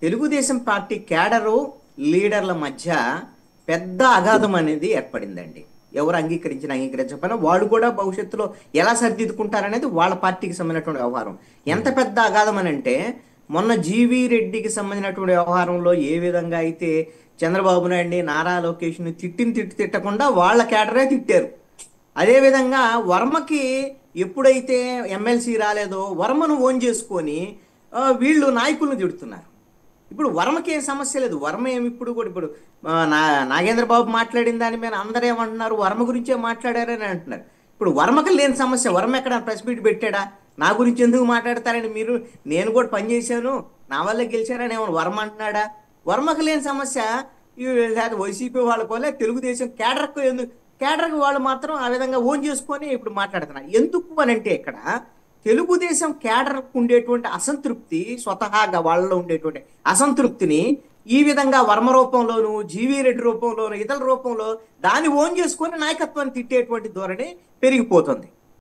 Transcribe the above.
Telugu Desam party cadre లీడర్ల మధ్య పెద్ద అగాధం అనేది ఏర్పడిందండి. ఎవరు అంగీకరించకపోయినా వాళ్ళు కూడా భవిష్యత్తులో ఎలా సరిదిద్దుకుంటారనేది వాళ్ళ పార్టీకి సంబంధించినటువంటి వ్యవహారం. ఎంత పెద్ద అగాధం అని అంటే, మొన్న జీవీ రెడ్డికి సంబంధించినటువంటి వ్యవహారంలో ఏ విధంగా అయితే చంద్రబాబు నాయుడిని, నారా లోకేష్ని తిట్టకుండా వాళ్ళ కేడరే తిట్టారు. అదేవిధంగా వర్మకి ఎప్పుడైతే ఎమ్మెల్సీ రాలేదో వర్మను ఓన్ చేసుకొని వీళ్ళు నాయకులను తిడుతున్నారు. ఇప్పుడు వర్మకి ఏం సమస్య లేదు. వర్మ ఏమి ఇప్పుడు కూడా ఇప్పుడు నాగేంద్ర బాబు మాట్లాడిన దాని మీద అందరూ ఏమంటున్నారు, వర్మ గురించే మాట్లాడారని అంటున్నారు. ఇప్పుడు వర్మకి లేని సమస్య, వర్మ ఎక్కడ ప్రెస్ మీట్ పెట్టాడా? నా గురించి ఎందుకు మాట్లాడతారని మీరు, నేను కూడా పనిచేశాను నా వల్ల గెలిచారని ఏమన్నా వర్మ అంటున్నాడా? వర్మకు లేని సమస్య వైసీపీ వాళ్ళకోలే తెలుగుదేశం కేడర్కు ఎందుకు, కేడర్కి వాళ్ళు మాత్రం ఆ విధంగా ఓన్ చేసుకొని ఇప్పుడు మాట్లాడుతున్నారు. ఎందుకు అని అంటే ఇక్కడ తెలుగుదేశం కేడర్కు ఉండేటువంటి అసంతృప్తి, స్వతహాగా వాళ్ళలో ఉండేటువంటి అసంతృప్తిని ఈ విధంగా వర్మ రూపంలోను, జీవీ రెడ్డి రూపంలోను, ఇతర రూపంలో దాన్ని ఓన్ చేసుకొని నాయకత్వాన్ని తిట్టేటువంటి ధోరణి పెరిగిపోతుంది.